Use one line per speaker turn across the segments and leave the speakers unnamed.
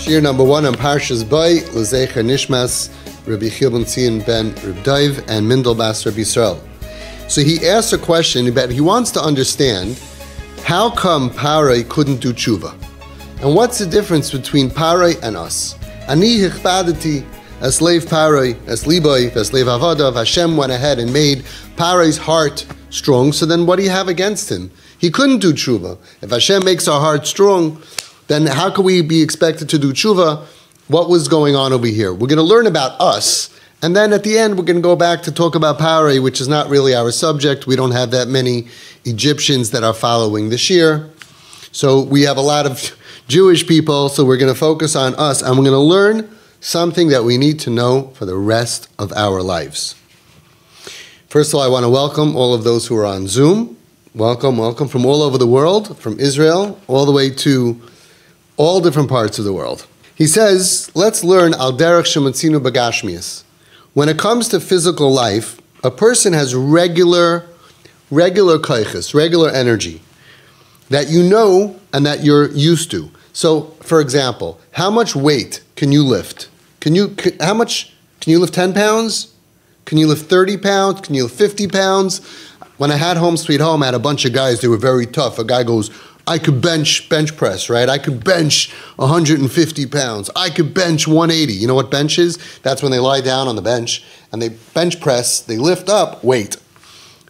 Shiur number 1 on Parshas Bay, L'Zecher Nishmas, Rabbi Chilbon Tzion ben Reb Daiv, and Mindel Bas Rabbi Yisrael. So he asked a question, but he wants to understand how come Parai couldn't do tshuva? And what's the difference between Parai and us? Ani hichbadati, a slave Parai, a sliboi, a slave Avadav. Hashem went ahead and made Parai's heart strong, so then what do you have against him? He couldn't do tshuva. If Hashem makes our heart strong, then how can we be expected to do tshuva? What was going on over here? We're going to learn about us, and then at the end we're going to go back to talk about Parai, which is not really our subject. We don't have that many Egyptians that are following the Shiur. So we have a lot of Jewish people, so we're going to focus on us, and we're going to learn something that we need to know for the rest of our lives. First of all, I want to welcome all of those who are on Zoom. Welcome, welcome from all over the world, from Israel all the way to all different parts of the world. He says, let's learn al derech shematzinu bagashmias. When it comes to physical life, a person has regular kaiches, regular energy that you know and that you're used to. So, for example, how much weight can you lift? Can you lift 10 pounds? Can you lift 30 pounds? Can you lift 50 pounds? When I had Home Sweet Home, I had a bunch of guys, they were very tough. A guy goes, I could bench press, right? I could bench 150 pounds. I could bench 180. You know what bench is? That's when they lie down on the bench and they bench press, they lift up weight.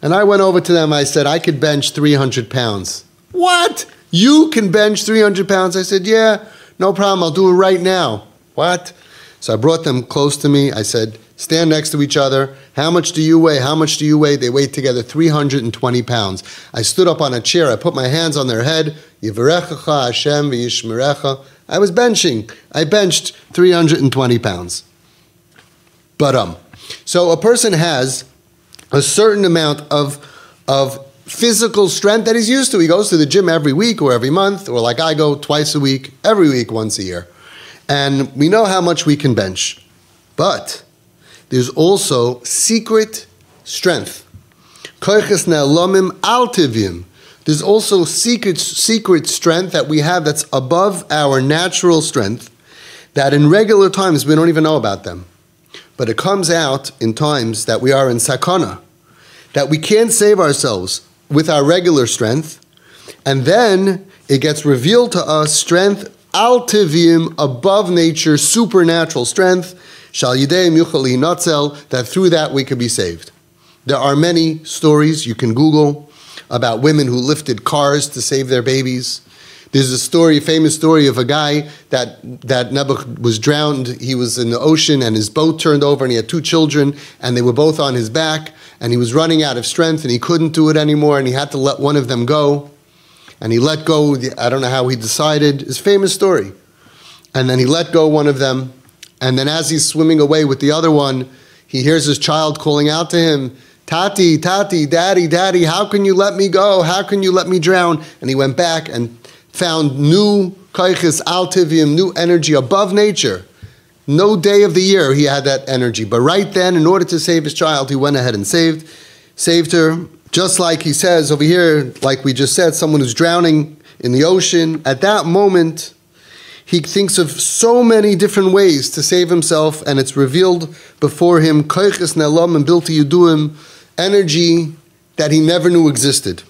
And I went over to them, I said, I could bench 300 pounds. What? You can bench 300 pounds? I said, yeah, no problem, I'll do it right now. What? So I brought them close to me. I said, stand next to each other. How much do you weigh? How much do you weigh? They weighed together 320 pounds. I stood up on a chair. I put my hands on their head. Yivarechecha Hashem v'yishmerecha. I was benching. I benched 320 pounds. So a person has a certain amount of physical strength that he's used to. He goes to the gym every week or every month, or like I go twice a week, every week, once a year. And we know how much we can bench. But there's also secret strength. Koiches ne'elamim al tivim. There's also secret strength that we have that's above our natural strength, that in regular times we don't even know about them. But it comes out in times that we are in sakana, that we can't save ourselves with our regular strength, and then it gets revealed to us strength al tivim, above nature, supernatural strength, shal yidei yuchal hinatzel, that through that we could be saved. There are many stories you can Google about women who lifted cars to save their babies. There's a famous story of a guy that Nebuch was drowned. He was in the ocean and his boat turned over and he had 2 children and they were both on his back and he was running out of strength and he couldn't do it anymore and he had to let one of them go. And he let go, I don't know how he decided, it's a famous story. And then he let go one of them, and then as he's swimming away with the other one, he hears his child calling out to him, Tati, Tati, Daddy, Daddy, how can you let me go? How can you let me drown? And he went back and found new kaiches al tivim, new energy above nature. No day of the year he had that energy. But right then, in order to save his child, he went ahead and saved her. Just like he says over here, like we just said, someone who's drowning in the ocean, at that moment, he thinks of so many different ways to save himself, and it's revealed before him, koiches ne'elam and bilti yuduim, energy that he never knew existed.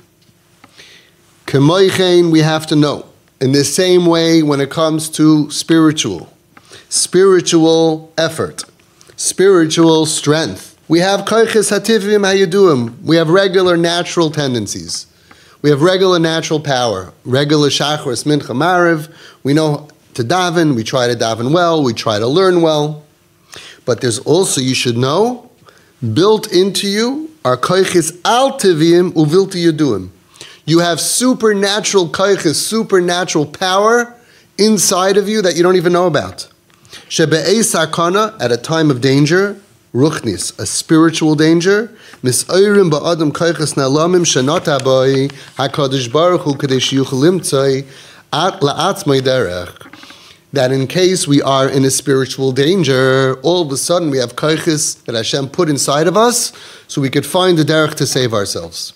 Kemoichein, we have to know. In the same way, when it comes to spiritual effort, spiritual strength, we have koiches hativim hayaduim. We have regular natural tendencies. We have regular natural power. Regular shachris, mincha, mariv. We know to daven. We try to daven well. We try to learn well. But there's also, you should know, built into you are koiches al tivim uvilti yaduim. You have supernatural koiches, supernatural power inside of you that you don't even know about. Shebe'ei sakana, at a time of danger, ruchnis, a spiritual danger. Mis'oirim ba'adam koiches ne'elamim shenata boi hakadosh baruch hu kadesh yuchal limtzai at la'atzmai derech. That in case we are in a spiritual danger, all of a sudden we have koiches that Hashem put inside of us, so we could find the derech to save ourselves.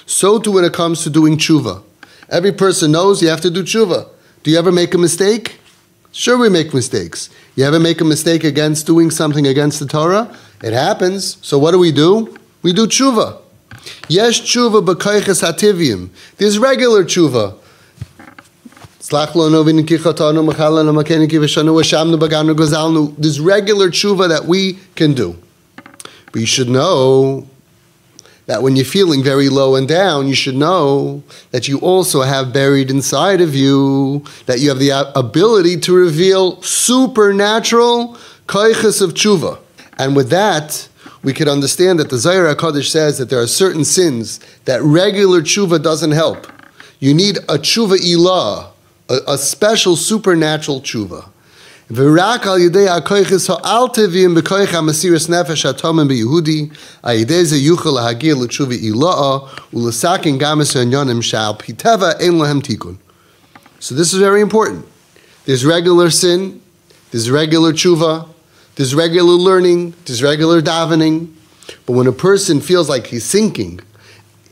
So too when it comes to doing tshuva. Every person knows you have to do tshuva. Do you ever make a mistake? Sure, we make mistakes. You ever make a mistake against doing something against the Torah? It happens. So what do? We do tshuva. Yesh tshuva b'koiches hativim. There's regular tshuva. There's regular tshuva that we can do. But you should know that when you're feeling very low and down, you should know that you also have buried inside of you, that you have the ability to reveal supernatural koiches of tshuva. And with that, we could understand that the Zohar HaKadosh says that there are certain sins that regular tshuva doesn't help. You need a tshuva ilah, a special supernatural tshuva. V'rak al yidei ha'koiches ha'al tevim b'koich ha'masiras nefesh ha'tomim b'Yehudi ha'yidei ze yuchel lahagir l'tshuva ila'a u'lesakin gamis ha'nyonim shal piteva ein lahem tikun. So this is very important. There's regular sin, there's regular tshuva, there's regular learning, there's regular davening. But when a person feels like he's sinking,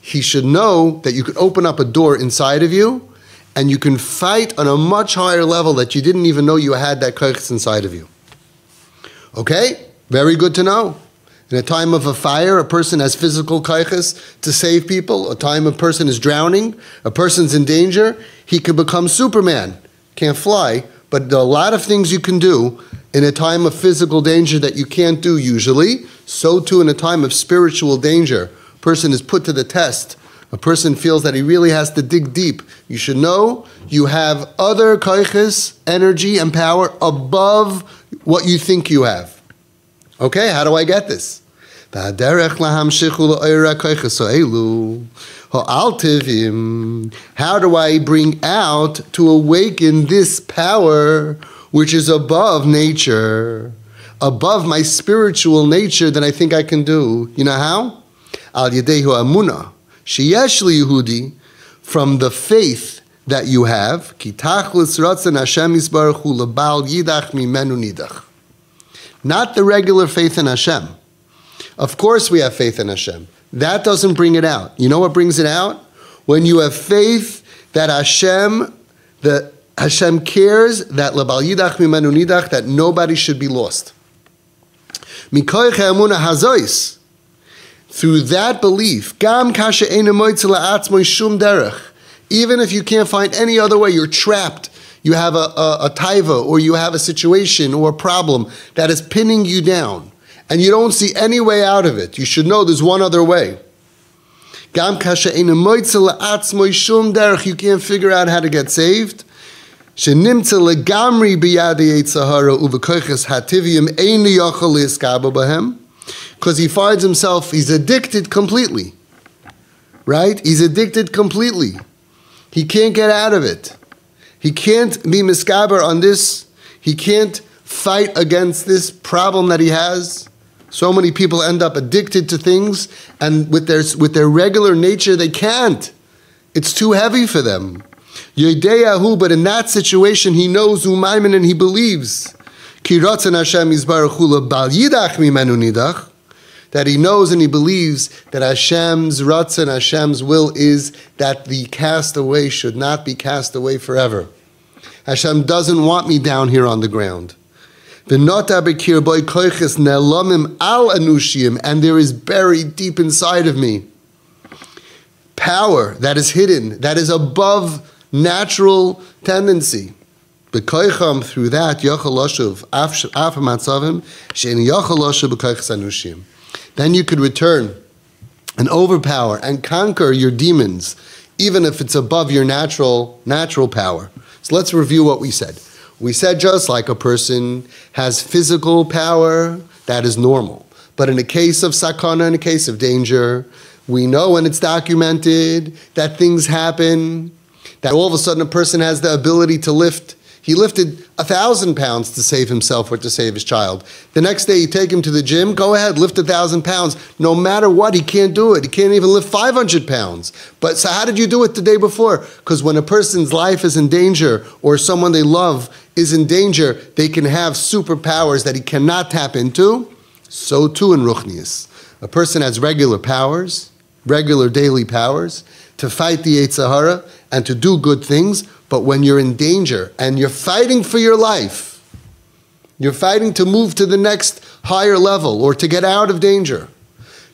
he should know that you could open up a door inside of you and you can fight on a much higher level that you didn't even know you had that koiches inside of you. Okay? Very good to know. In a time of a fire, a person has physical koiches to save people. A time a person is drowning, a person's in danger, he could become Superman. Can't fly, but there are a lot of things you can do in a time of physical danger that you can't do usually. So too in a time of spiritual danger. A person is put to the test. A person feels that he really has to dig deep. You should know you have other koiches, energy and power above what you think you have. Okay, how do I get this? How do I bring out to awaken this power which is above nature, above my spiritual nature that I think I can do? You know how? Al yadehu amunah. Sheyesh liyehudi, from the faith that you have, ki tachlis ratzon Hashem yisbarach hu lebal yidach mimenu nidach. Not the regular faith in Hashem. Of course we have faith in Hashem. That doesn't bring it out. You know what brings it out? When you have faith that Hashem cares, that lebal yidach mimenu nidach, that nobody should be lost. Mikoich ha'emunah hazois. Through that belief, even if you can't find any other way, you're trapped, you have a taiva, or you have a situation or a problem that is pinning you down, and you don't see any way out of it, you should know there's one other way. You can't figure out how to get saved. Because he finds himself, he's addicted completely. Right? He's addicted completely. He can't get out of it. He can't be miskaber on this. He can't fight against this problem that he has. So many people end up addicted to things, and with their regular nature, they can't. It's too heavy for them. Yodeyahu, but in that situation, he knows umaymin and he believes. Ki ratzon Hashem yisbarach hu lebal yidach mimenu nidach. That he knows and he believes that Hashem's ratzon, Hashem's will is that the castaway should not be cast away forever. Hashem doesn't want me down here on the ground. And there is buried deep inside of me power that is hidden, that is above natural tendency. Through that, then you could return and overpower and conquer your demons, even if it's above your natural power. So let's review what we said. We said just like a person has physical power, that is normal. But in a case of sakana, in a case of danger, we know, and it's documented, that things happen, that all of a sudden a person has the ability to lift. He lifted 1,000 pounds to save himself or to save his child. The next day you take him to the gym, go ahead, lift 1,000 pounds. No matter what, he can't do it. He can't even lift 500 pounds. But so how did you do it the day before? Because when a person's life is in danger or someone they love is in danger, they can have superpowers that he cannot tap into. So too in Ruchnius. A person has regular powers, regular daily powers. to fight the Yetzer Hara and to do good things, but when you're in danger and you're fighting for your life, you're fighting to move to the next higher level or to get out of danger,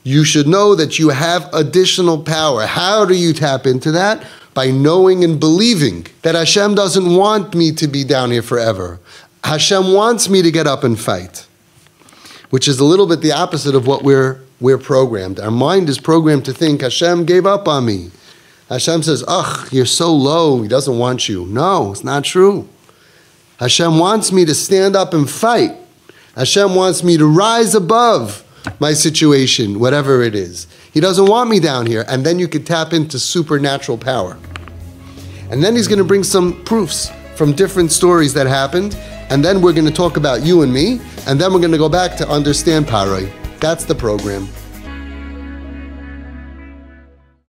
you should know that you have additional power. How do you tap into that? By knowing and believing that Hashem doesn't want me to be down here forever. Hashem wants me to get up and fight, which is a little bit the opposite of what we're programmed. Our mind is programmed to think Hashem gave up on me. Hashem says, ugh, you're so low, he doesn't want you. No, it's not true. Hashem wants me to stand up and fight. Hashem wants me to rise above my situation, whatever it is. He doesn't want me down here. And then you can tap into supernatural power. And then he's going to bring some proofs from different stories that happened. And then we're going to talk about you and me. And then we're going to go back to understand Paroi. That's the program.